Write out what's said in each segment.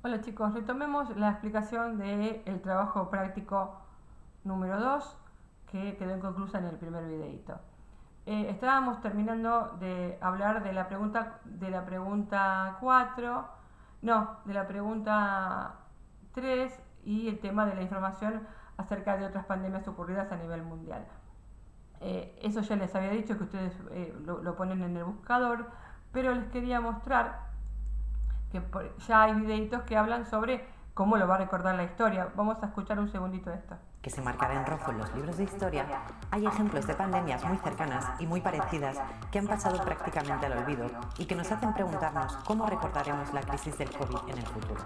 Hola chicos, retomemos la explicación del trabajo práctico número 2 que quedó inconclusa en el primer videito. Estábamos terminando de hablar de la pregunta 4, no, de la pregunta 3 y el tema de la información acerca de otras pandemias ocurridas a nivel mundial. Eso ya les había dicho que ustedes lo ponen en el buscador, pero les quería mostrar que ya hay videitos que hablan sobre cómo lo va a recordar la historia. Vamos a escuchar un segundito de esto. Que se marcará en rojo en los libros de historia, hay ejemplos de pandemias muy cercanas y muy parecidas que han pasado prácticamente al olvido y que nos hacen preguntarnos cómo recordaremos la crisis del COVID en el futuro.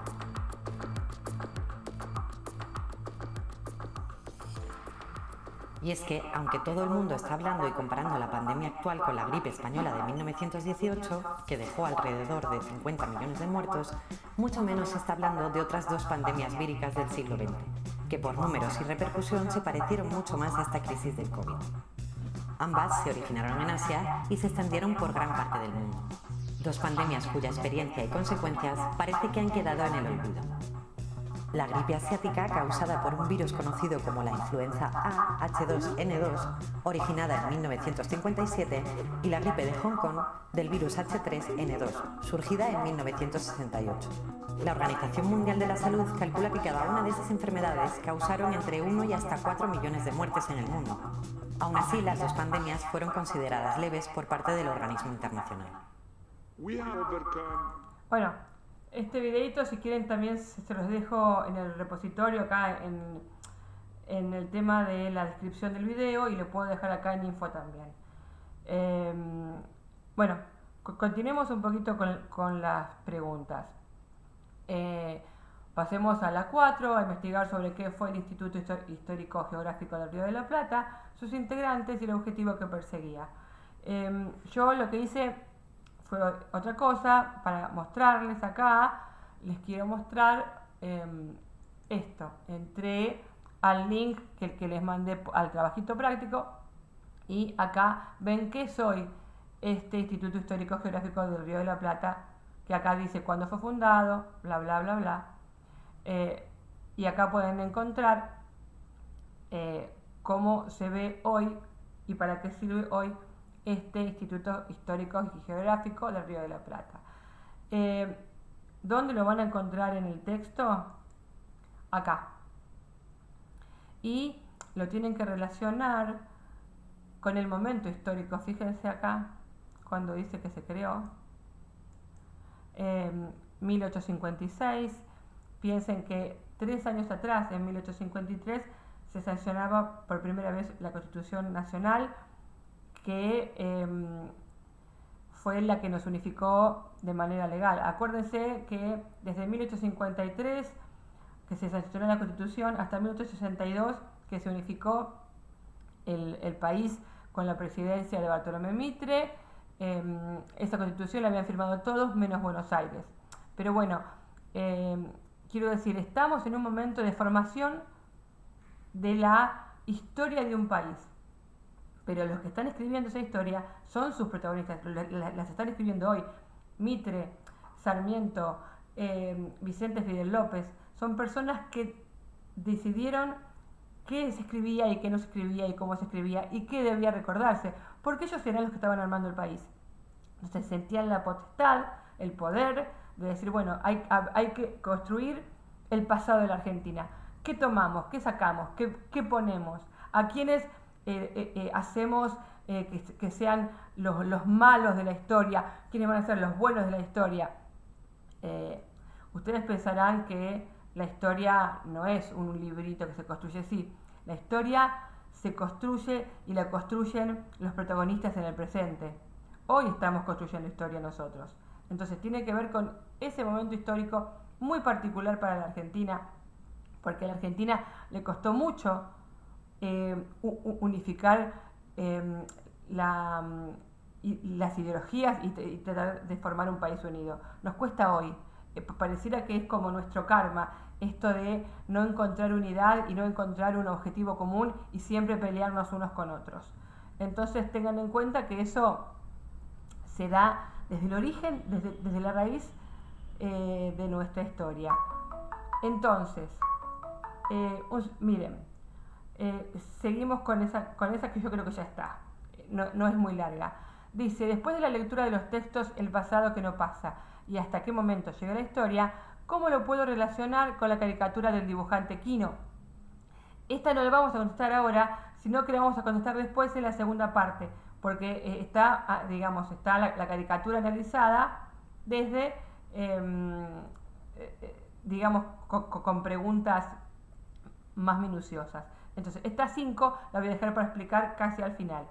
Y es que, aunque todo el mundo está hablando y comparando la pandemia actual con la gripe española de 1918, que dejó alrededor de 50 millones de muertos, mucho menos se está hablando de otras dos pandemias víricas del siglo XX, que por números y repercusión se parecieron mucho más a esta crisis del COVID. Ambas se originaron en Asia y se extendieron por gran parte del mundo. Dos pandemias cuya experiencia y consecuencias parece que han quedado en el olvido. La gripe asiática, causada por un virus conocido como la influenza A H2N2, originada en 1957, y la gripe de Hong Kong, del virus H3N2, surgida en 1968. La Organización Mundial de la Salud calcula que cada una de esas enfermedades causaron entre 1 y hasta 4 millones de muertes en el mundo. Aún así, las dos pandemias fueron consideradas leves por parte del organismo internacional. Bueno, este videito si quieren también se los dejo en el repositorio acá en el tema de la descripción del video y lo puedo dejar acá en info también. Bueno, continuemos un poquito con las preguntas. Pasemos a la 4, a investigar sobre qué fue el Instituto Histórico Geográfico del Río de la Plata, sus integrantes y el objetivo que perseguía. Yo lo que hice fue otra cosa para mostrarles acá. Les quiero mostrar esto. Entré al link que les mandé al trabajito práctico y acá ven que soy este Instituto Histórico Geográfico del Río de la Plata, que acá dice cuándo fue fundado, bla bla bla bla. Y acá pueden encontrar cómo se ve hoy y para qué sirve hoy este Instituto Histórico y Geográfico del Río de la Plata. ¿Dónde lo van a encontrar en el texto? Acá. Y lo tienen que relacionar con el momento histórico. Fíjense acá, cuando dice que se creó. 1856. Piensen que 3 años atrás, en 1853, se sancionaba por primera vez la Constitución Nacional, que fue la que nos unificó de manera legal. Acuérdense que desde 1853, que se sancionó la Constitución, hasta 1862, que se unificó el país con la presidencia de Bartolomé Mitre. Esa Constitución la habían firmado todos menos Buenos Aires. Pero bueno, quiero decir, estamos en un momento de formación de la historia de un país. Pero los que están escribiendo esa historia son sus protagonistas, las están escribiendo hoy. Mitre, Sarmiento, Vicente Fidel López, son personas que decidieron qué se escribía y qué no se escribía y cómo se escribía y qué debía recordarse, porque ellos eran los que estaban armando el país. Entonces sentían la potestad, el poder de decir, bueno, hay que construir el pasado de la Argentina. ¿Qué tomamos? ¿Qué sacamos? ¿Qué ponemos? ¿A quiénes hacemos que sean los malos de la historia? ¿Quiénes van a ser los buenos de la historia? Ustedes pensarán que la historia no es un librito que se construye así. La historia se construye y la construyen los protagonistas en el presente. Hoy estamos construyendo historia nosotros. Entonces tiene que ver con ese momento histórico muy particular para la Argentina, porque a la Argentina le costó mucho unificar las ideologías y tratar de formar un país unido. Nos cuesta hoy. Pareciera que es como nuestro karma, esto de no encontrar unidad y no encontrar un objetivo común y siempre pelearnos unos con otros. Entonces tengan en cuenta que eso se da desde el origen, desde la raíz de nuestra historia. Entonces, miren, seguimos con esa que yo creo que ya está, no es muy larga. Dice, después de la lectura de los textos El pasado que no pasa y hasta qué momento llega la historia, ¿cómo lo puedo relacionar con la caricatura del dibujante Quino? Esta no la vamos a contestar ahora, sino que la vamos a contestar después en la segunda parte, porque está la caricatura analizada desde, con preguntas más minuciosas. Entonces, estas 5 las voy a dejar para explicar casi al final.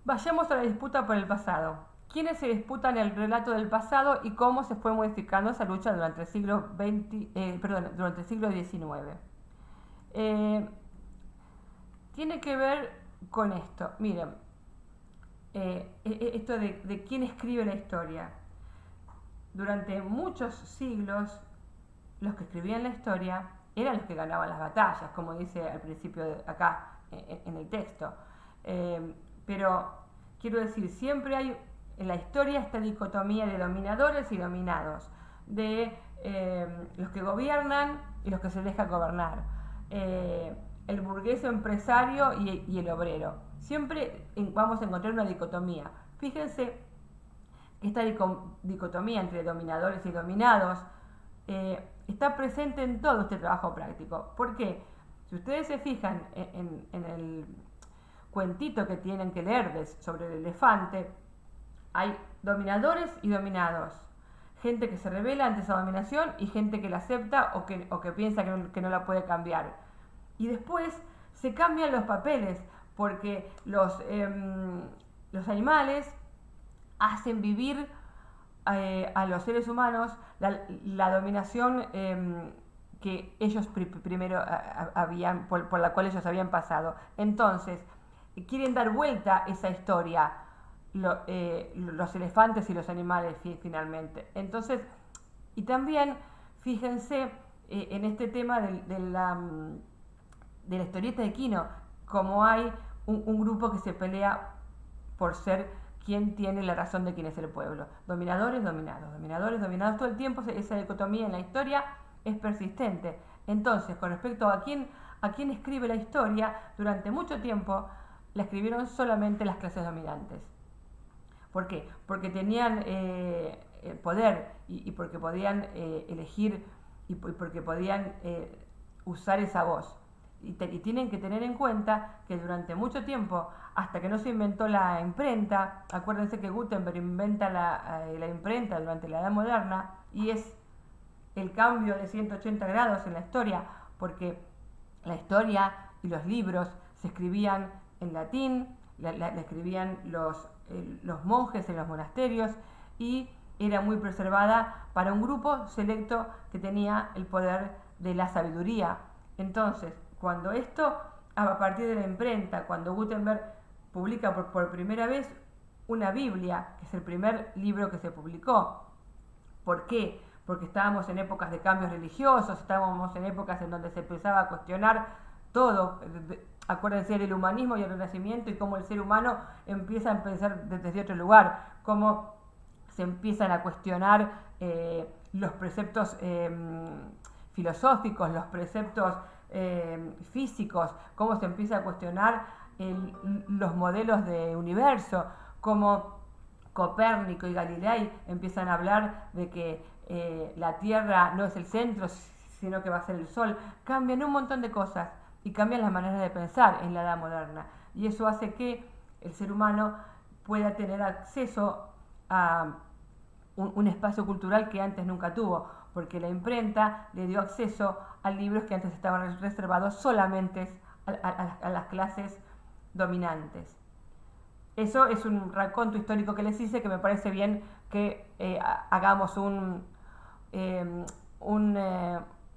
Vayamos a la disputa por el pasado. ¿Quiénes se disputan el relato del pasado y cómo se fue modificando esa lucha durante el siglo XIX? Tiene que ver con esto. Miren, esto de quién escribe la historia. Durante muchos siglos, los que escribían la historia eran los que ganaban las batallas, como dice al principio acá en el texto. Pero quiero decir, siempre hay en la historia esta dicotomía de dominadores y dominados, de los que gobiernan y los que se dejan gobernar, el burgués empresario y el obrero. Siempre vamos a encontrar una dicotomía. Fíjense que esta dicotomía entre dominadores y dominados está presente en todo este trabajo práctico. ¿Por qué? Si ustedes se fijan en el cuentito que tienen que leer sobre el elefante, hay dominadores y dominados. Gente que se rebela ante esa dominación y gente que la acepta o que piensa que no la puede cambiar. Y después se cambian los papeles, porque los animales hacen vivir a los seres humanos la dominación que ellos primero por la cual ellos habían pasado. Entonces, quieren dar vuelta esa historia, los elefantes y los animales finalmente. Entonces, y también fíjense en este tema de la historieta de Quino, como hay un grupo que se pelea por ser quien tiene la razón de quién es el pueblo. Dominadores, dominados, dominadores, dominados. Todo el tiempo esa dicotomía en la historia es persistente. Entonces, con respecto a quién escribe la historia, durante mucho tiempo la escribieron solamente las clases dominantes. ¿Por qué? Porque tenían poder y porque podían elegir y porque podían usar esa voz. Y tienen que tener en cuenta que durante mucho tiempo, hasta que no se inventó la imprenta, acuérdense que Gutenberg inventa la imprenta durante la Edad Moderna, y es el cambio de 180 grados en la historia, porque la historia y los libros se escribían en latín, la escribían los monjes en los monasterios, y era muy preservada para un grupo selecto que tenía el poder de la sabiduría. Entonces, cuando esto, a partir de la imprenta, cuando Gutenberg publica por primera vez una Biblia, que es el primer libro que se publicó. ¿Por qué? Porque estábamos en épocas de cambios religiosos, estábamos en épocas en donde se empezaba a cuestionar todo. Acuérdense del humanismo y el Renacimiento y cómo el ser humano empieza a pensar desde otro lugar, cómo se empiezan a cuestionar los preceptos filosóficos, los preceptos físicos, cómo se empieza a cuestionar los modelos de universo, cómo Copérnico y Galilei empiezan a hablar de que la Tierra no es el centro, sino que va a ser el Sol. Cambian un montón de cosas y cambian las maneras de pensar en la Edad Moderna, y eso hace que el ser humano pueda tener acceso a un espacio cultural que antes nunca tuvo, porque la imprenta le dio acceso a libros que antes estaban reservados solamente a las clases dominantes. Eso es un raconto histórico que les hice, que me parece bien que hagamos un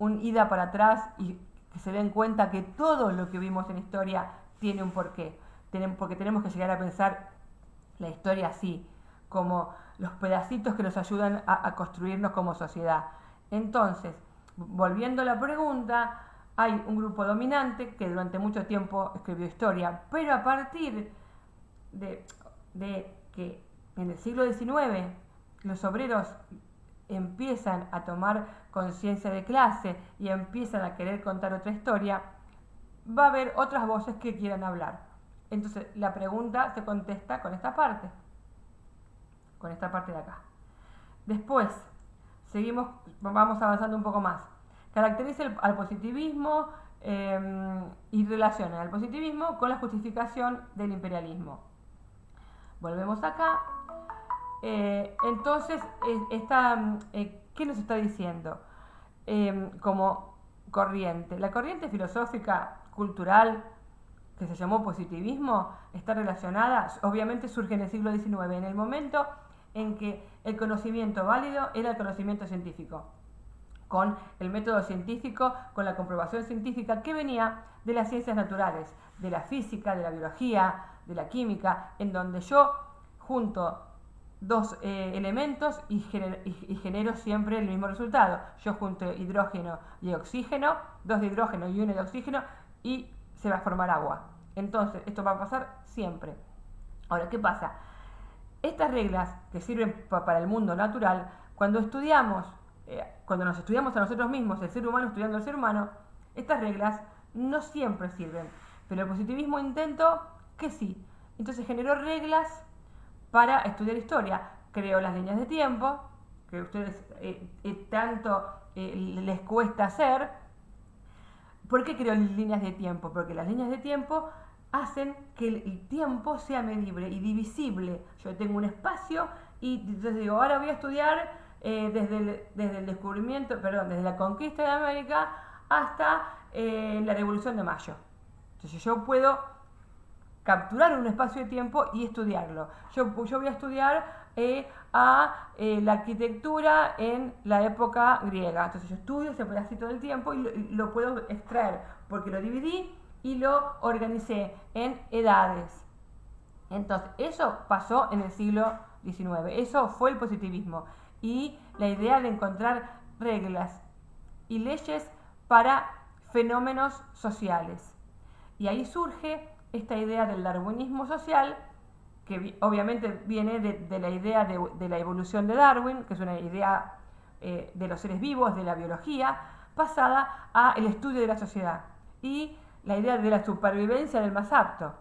ida para atrás y que se den cuenta que todo lo que vimos en historia tiene un porqué, porque tenemos que llegar a pensar la historia así, como los pedacitos que nos ayudan a construirnos como sociedad. Entonces, volviendo a la pregunta, hay un grupo dominante que durante mucho tiempo escribió historia, pero a partir de que en el siglo XIX los obreros empiezan a tomar conciencia de clase y empiezan a querer contar otra historia, va a haber otras voces que quieran hablar. Entonces la pregunta se contesta con esta parte de acá. Después, vamos avanzando un poco más. Caracteriza al positivismo y relaciona el positivismo con la justificación del imperialismo. Volvemos acá. Entonces, ¿qué nos está diciendo? Como corriente. La corriente filosófica, cultural, que se llamó positivismo, está relacionada, obviamente surge en el siglo XIX, en el momento en que el conocimiento válido era el conocimiento científico, con el método científico, con la comprobación científica que venía de las ciencias naturales, de la física, de la biología, de la química, en donde yo junto dos elementos y genero siempre el mismo resultado. Yo junto hidrógeno y oxígeno, dos de hidrógeno y uno de oxígeno, y se va a formar agua. Entonces, esto va a pasar siempre. Ahora, ¿qué pasa? Estas reglas que sirven para el mundo natural, cuando nos estudiamos a nosotros mismos, el ser humano estudiando al ser humano, estas reglas no siempre sirven. Pero el positivismo intentó que sí. Entonces generó reglas para estudiar historia. Creó las líneas de tiempo, que a ustedes tanto les cuesta hacer. ¿Por qué creó líneas de tiempo? Porque las líneas de tiempo hacen que el tiempo sea medible y divisible. Yo tengo un espacio y entonces digo, ahora voy a estudiar desde el descubrimiento, desde la conquista de América hasta la Revolución de Mayo. Entonces yo puedo capturar un espacio de tiempo y estudiarlo. Yo voy a estudiar la arquitectura en la época griega. Entonces yo estudio ese pedacito del tiempo y lo puedo extraer porque lo dividí y lo organicé en edades. Entonces eso pasó en el siglo XIX. Eso fue el positivismo y la idea de encontrar reglas y leyes para fenómenos sociales. Y ahí surge esta idea del darwinismo social, que obviamente viene de la idea de la evolución de Darwin, que es una idea de los seres vivos, de la biología, pasada al estudio de la sociedad y la idea de la supervivencia del más apto.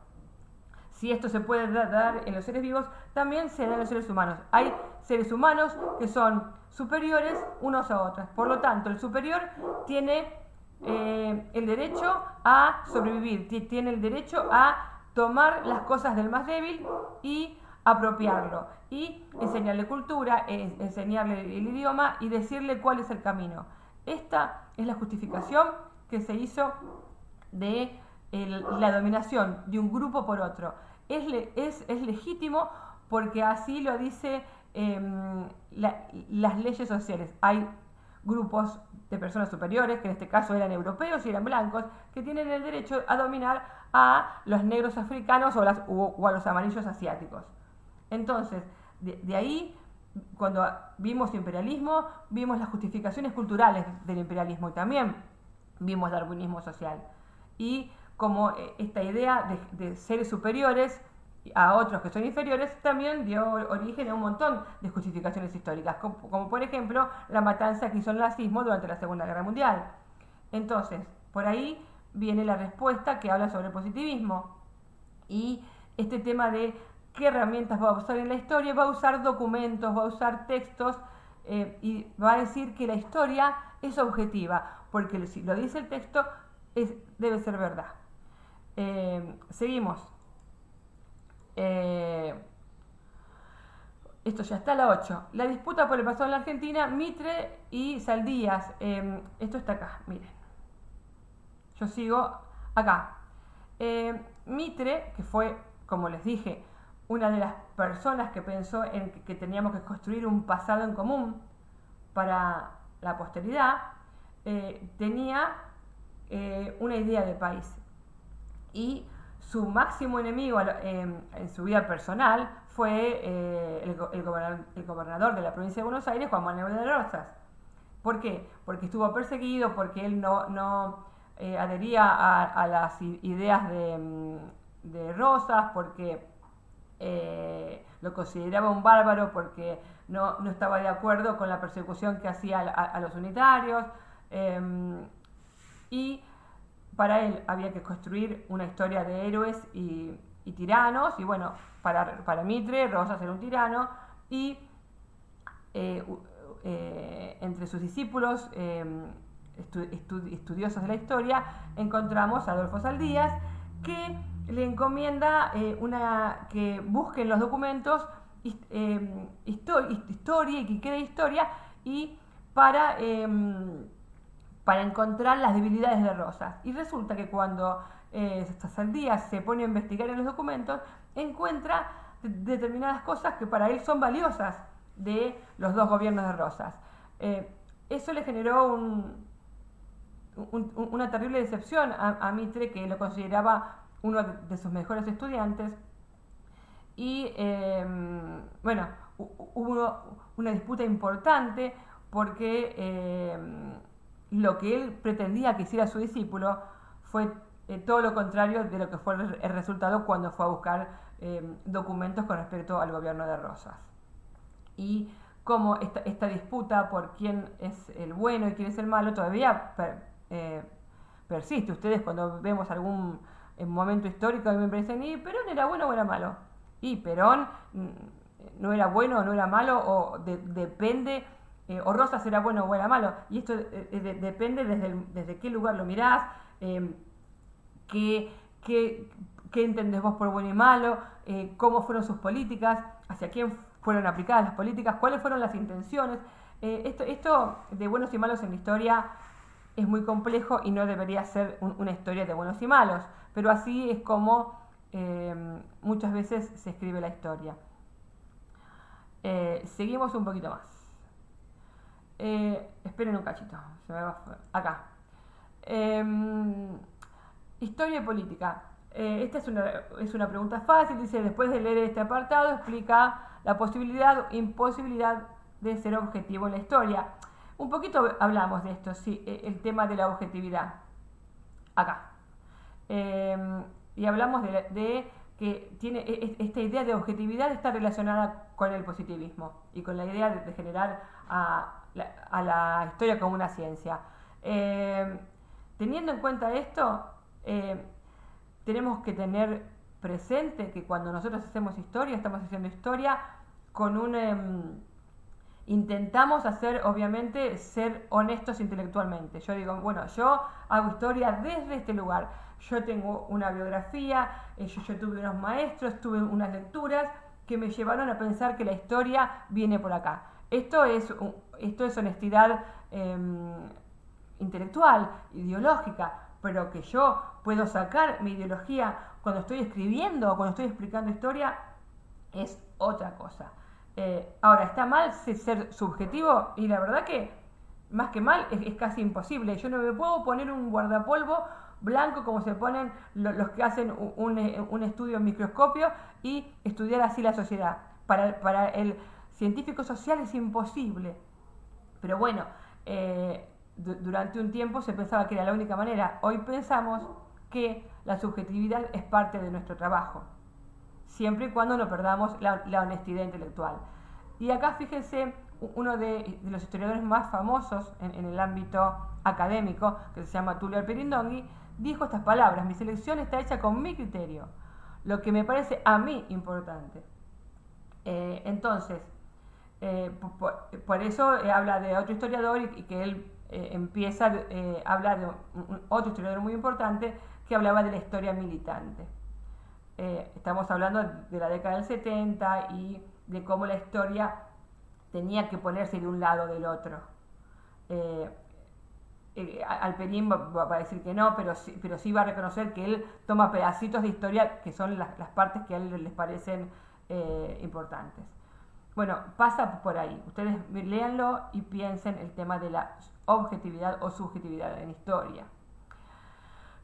Si esto se puede dar en los seres vivos, también se da en los seres humanos. Hay seres humanos que son superiores unos a otros. Por lo tanto, el superior tiene el derecho a sobrevivir, tiene el derecho a tomar las cosas del más débil y apropiarlo, y enseñarle cultura, enseñarle el idioma y decirle cuál es el camino. Esta es la justificación que se hizo de la dominación de un grupo por otro. Es legítimo porque así lo dice las leyes sociales. Hay grupos de personas superiores, que en este caso eran europeos y eran blancos, que tienen el derecho a dominar a los negros africanos o a los amarillos asiáticos. Entonces, de ahí, cuando vimos imperialismo, vimos las justificaciones culturales del imperialismo y también vimos darwinismo social. Y como esta idea de seres superiores a otros que son inferiores también dio origen a un montón de justificaciones históricas, como por ejemplo la matanza que hizo el nazismo durante la Segunda Guerra Mundial. Entonces, por ahí viene la respuesta que habla sobre el positivismo y este tema de qué herramientas va a usar en la historia. Va a usar documentos, va a usar textos y va a decir que la historia es objetiva, porque si lo dice el texto debe ser verdad. Seguimos. Esto ya está, la 8. La disputa por el pasado en la Argentina, Mitre y Saldías. Esto está acá, miren. Yo sigo acá. Mitre, que fue, como les dije, una de las personas que pensó en que teníamos que construir un pasado en común para la posteridad, tenía una idea de país. Y su máximo enemigo en su vida personal fue el gobernador de la provincia de Buenos Aires, Juan Manuel de Rosas. ¿Por qué? Porque estuvo perseguido, porque él no adhería a las ideas de Rosas, porque lo consideraba un bárbaro porque no estaba de acuerdo con la persecución que hacía a los unitarios, y para él había que construir una historia de héroes y tiranos, y bueno, para Mitre, Rosas era un tirano, y entre sus discípulos, estudiosos de la historia, encontramos a Adolfo Saldías, que le encomienda que busquen los documentos, historia, y que quede historia, y para encontrar las debilidades de Rosas. Y resulta que cuando Saldías se pone a investigar en los documentos, encuentra determinadas cosas que para él son valiosas de los dos gobiernos de Rosas. Eso le generó una terrible decepción a Mitre, que lo consideraba uno de sus mejores estudiantes, y bueno, hubo una disputa importante porque lo que él pretendía que hiciera su discípulo fue todo lo contrario de lo que fue el resultado cuando fue a buscar documentos con respecto al gobierno de Rosas. Y como esta disputa por quién es el bueno y quién es el malo todavía persiste. Ustedes, cuando vemos algún momento histórico, a mí me dicen, ¿y Perón era bueno o era malo? Y Perón no era bueno o no era malo, o depende, o Rosas era bueno o era malo. Y esto depende desde qué lugar lo mirás, qué entendés vos por bueno y malo, cómo fueron sus políticas, hacia quién fueron aplicadas las políticas, cuáles fueron las intenciones. Esto de buenos y malos en la historia es muy complejo y no debería ser una historia de buenos y malos, pero así es como muchas veces se escribe la historia. Seguimos un poquito más. Esperen un cachito, se me va acá. Historia y política. Esta es una pregunta fácil. Dice: después de leer este apartado, explica la posibilidad o imposibilidad de ser objetivo en la historia. Un poquito hablamos de esto, sí, el tema de la objetividad. Acá. Y hablamos de que tiene esta idea de objetividad, está relacionada con el positivismo y con la idea de generar a la historia como una ciencia. Teniendo en cuenta esto, tenemos que tener presente que cuando nosotros hacemos historia, estamos haciendo historia con intentamos hacer, obviamente, ser honestos intelectualmente. Yo digo, bueno, yo hago historia desde este lugar. Yo tengo una biografía, yo tuve unos maestros, tuve unas lecturas que me llevaron a pensar que la historia viene por acá. Esto es honestidad intelectual, ideológica, pero que yo puedo sacar mi ideología cuando estoy escribiendo o cuando estoy explicando historia es otra cosa. Ahora, ¿está mal ser subjetivo? Y la verdad que, más que mal, es casi imposible. Yo no me puedo poner un guardapolvo blanco como se ponen los que hacen un estudio en microscopio y estudiar así la sociedad. Para el científico social es imposible. Pero bueno, durante un tiempo se pensaba que era la única manera. Hoy pensamos que la subjetividad es parte de nuestro trabajo, siempre y cuando no perdamos la honestidad intelectual. Y acá fíjense, uno de los historiadores más famosos en el ámbito académico, que se llama Tulio Alperindongui, dijo estas palabras: mi selección está hecha con mi criterio, lo que me parece a mí importante. Entonces, por eso habla de otro historiador y que él empieza a hablar de otro historiador muy importante que hablaba de la historia militante. Estamos hablando de la década del 70 y de cómo la historia tenía que ponerse de un lado o del otro. Alperín va a decir que no, pero sí va a reconocer que él toma pedacitos de historia que son las partes que a él les parecen importantes. Bueno, pasa por ahí. Ustedes léanlo y piensen el tema de la objetividad o subjetividad en historia.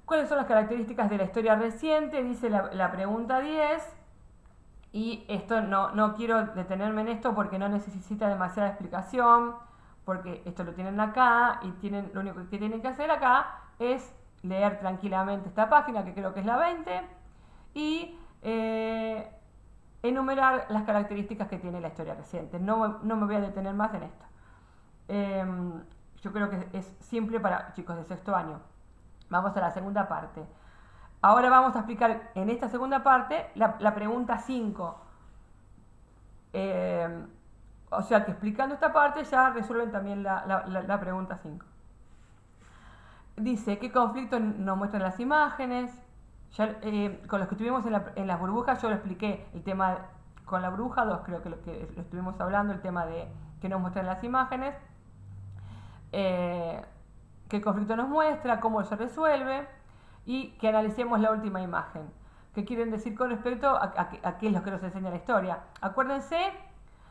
¿Cuáles son las características de la historia reciente? Dice la pregunta 10. Y esto no quiero detenerme en esto porque no necesita demasiada explicación, porque esto lo tienen acá y lo único que tienen que hacer acá es leer tranquilamente esta página, que creo que es la 20, y enumerar las características que tiene la historia reciente. No me voy a detener más en esto. Yo creo que es simple para chicos de sexto año. Vamos a la segunda parte. Ahora vamos a explicar en esta segunda parte la pregunta 5. O sea que explicando esta parte ya resuelven también la pregunta 5. Dice, ¿qué conflictos nos muestran las imágenes? Ya, con los que estuvimos en las burbujas yo lo expliqué, el tema con la burbuja 2 creo que lo estuvimos hablando, el tema de que nos muestran las imágenes, qué conflicto nos muestra, cómo se resuelve y que analicemos la última imagen. ¿Qué quieren decir con respecto a qué es lo que nos enseña la historia? Acuérdense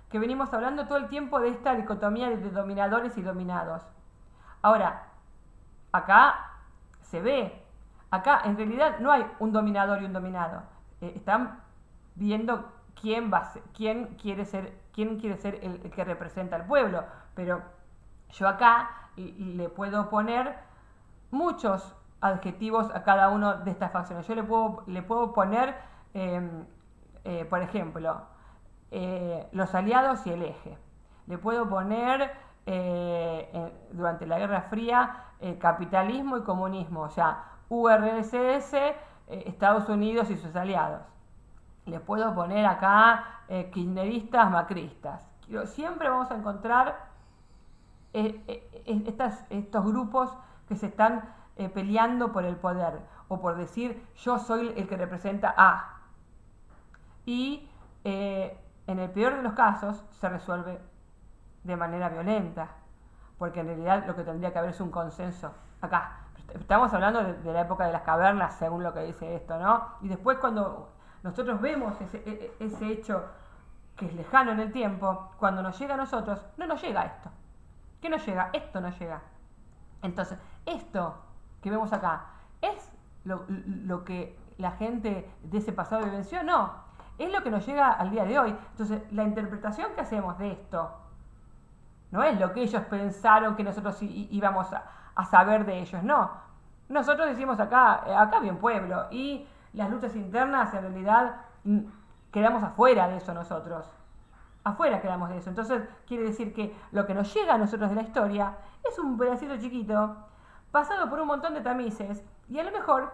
que venimos hablando todo el tiempo de esta dicotomía de dominadores y dominados. Ahora, acá se ve. Acá en realidad no hay un dominador y un dominado. Están viendo quién quiere ser el que representa al pueblo. Pero yo acá le puedo poner muchos adjetivos a cada uno de estas facciones. Yo le puedo poner, por ejemplo, los aliados y el eje. Le puedo poner durante la Guerra Fría capitalismo y comunismo. O sea, URSS, Estados Unidos y sus aliados. Le puedo poner acá kirchneristas, macristas. Siempre vamos a encontrar estos grupos que se están peleando por el poder o por decir yo soy el que representa a. Y en el peor de los casos se resuelve de manera violenta, porque en realidad lo que tendría que haber es un consenso acá. Estamos hablando de la época de las cavernas, según lo que dice esto, ¿no? Y después cuando nosotros vemos ese hecho que es lejano en el tiempo, cuando nos llega a nosotros, no nos llega esto. ¿Qué nos llega? Esto nos llega. Entonces, esto que vemos acá, ¿es lo que la gente de ese pasado vivenció? No, es lo que nos llega al día de hoy. Entonces, la interpretación que hacemos de esto no es lo que ellos pensaron que nosotros íbamos a saber de ellos, no. Nosotros decimos acá bien pueblo, y las luchas internas en realidad quedamos afuera de eso nosotros. Afuera quedamos de eso. Entonces quiere decir que lo que nos llega a nosotros de la historia es un pedacito chiquito, pasado por un montón de tamices, y a lo mejor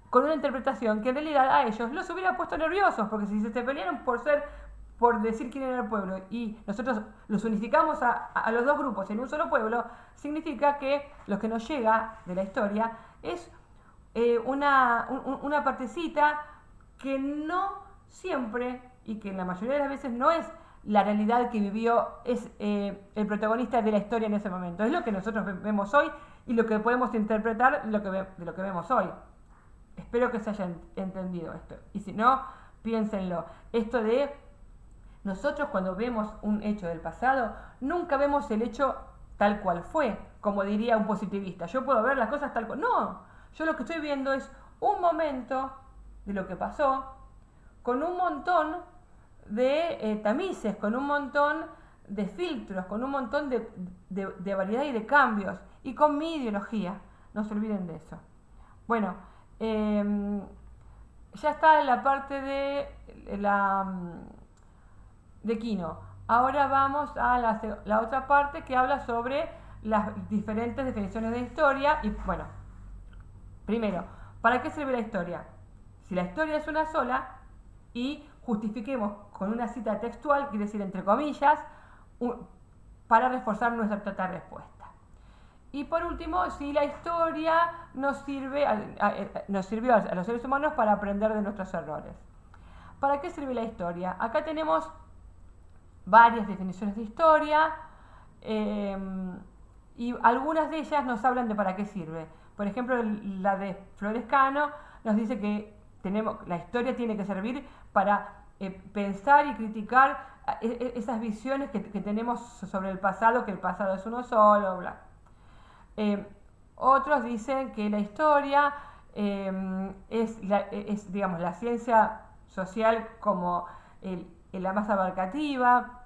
con una interpretación que en realidad a ellos los hubiera puesto nerviosos, porque si se pelearon por decir quién era el pueblo y nosotros los unificamos a los dos grupos en un solo pueblo, significa que lo que nos llega de la historia es una partecita que no siempre, y que en la mayoría de las veces no es la realidad que vivió el protagonista de la historia en ese momento. Es lo que nosotros vemos hoy y lo que podemos interpretar de lo que vemos hoy. Espero que se haya entendido esto. Y si no, piénsenlo. Esto de nosotros cuando vemos un hecho del pasado, nunca vemos el hecho tal cual fue, como diría un positivista. Yo puedo ver las cosas tal cual. No, yo lo que estoy viendo es un momento de lo que pasó, con un montón de tamices, con un montón de filtros, con un montón de variedad y de cambios, y con mi ideología. No se olviden de eso. Bueno, ya está la parte de Quino. Ahora vamos a la otra parte que habla sobre las diferentes definiciones de historia. Y bueno, primero, ¿para qué sirve la historia? Si la historia es una sola y justifiquemos con una cita textual, quiere decir entre comillas, para reforzar nuestra total respuesta. Y por último, si la historia nos sirvió a los seres humanos para aprender de nuestros errores. ¿Para qué sirve la historia? Acá tenemos varias definiciones de historia y algunas de ellas nos hablan de para qué sirve. Por ejemplo, la de Florescano nos dice que la historia tiene que servir para pensar y criticar esas visiones que tenemos sobre el pasado, que el pasado es uno solo, bla. Otros dicen que la historia es digamos, la ciencia social como la más abarcativa,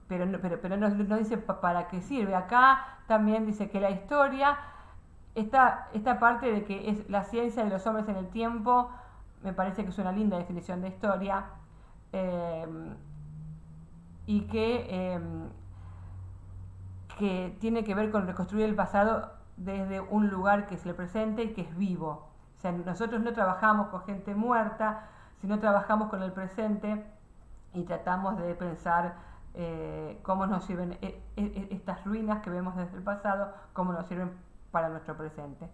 pero no dice para qué sirve. Acá también dice que la historia, esta parte de que es la ciencia de los hombres en el tiempo, me parece que es una linda definición de historia, y que tiene que ver con reconstruir el pasado desde un lugar que es el presente y que es vivo. O sea, nosotros no trabajamos con gente muerta, sino trabajamos con el presente y tratamos de pensar cómo nos sirven estas ruinas que vemos desde el pasado, cómo nos sirven para nuestro presente.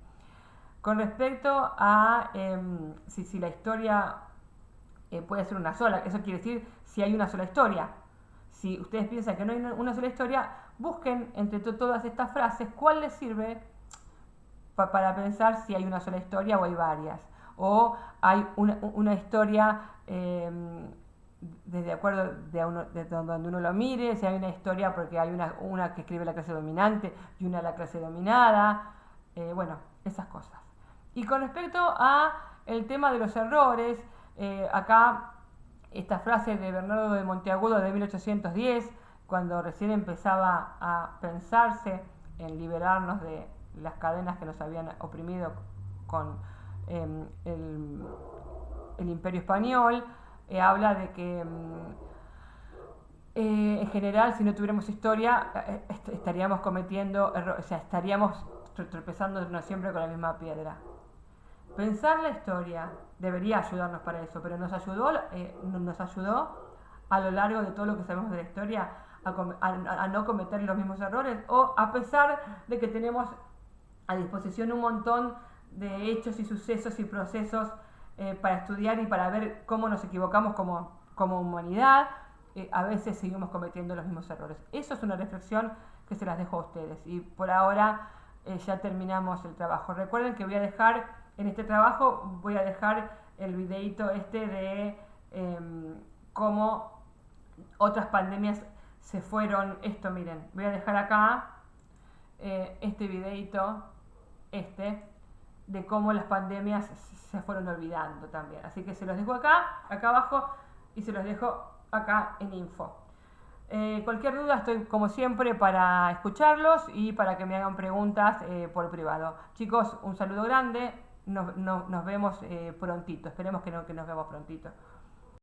Con respecto a si la historia puede ser una sola, eso quiere decir si hay una sola historia. Si ustedes piensan que no hay una sola historia, busquen entre todas estas frases cuál les sirve para pensar si hay una sola historia o hay varias. O hay una historia desde acuerdo de donde uno lo mire, si hay una historia porque hay una que escribe la clase dominante y una la clase dominada, bueno, esas cosas. Y con respecto a el tema de los errores, acá esta frase de Bernardo de Monteagudo de 1810, cuando recién empezaba a pensarse en liberarnos de las cadenas que nos habían oprimido con el Imperio Español, habla de que en general, si no tuviéramos historia, estaríamos cometiendo errores, o sea, estaríamos tropezándonos siempre con la misma piedra. Pensar la historia debería ayudarnos para eso, pero nos ayudó a lo largo de todo lo que sabemos de la historia a no cometer los mismos errores, o a pesar de que tenemos a disposición un montón de hechos y sucesos y procesos para estudiar y para ver cómo nos equivocamos como humanidad, a veces seguimos cometiendo los mismos errores. Eso es una reflexión que se las dejo a ustedes, y por ahora ya terminamos el trabajo. Recuerden que voy a dejar en este trabajo, voy a dejar el videito de cómo otras pandemias se fueron. Esto, miren, voy a dejar acá este videito de cómo las pandemias se fueron olvidando también. Así que se los dejo acá abajo, y se los dejo acá en info. Cualquier duda estoy como siempre para escucharlos y para que me hagan preguntas por privado. Chicos, un saludo grande. Nos vemos prontito. Esperemos que nos vemos prontito.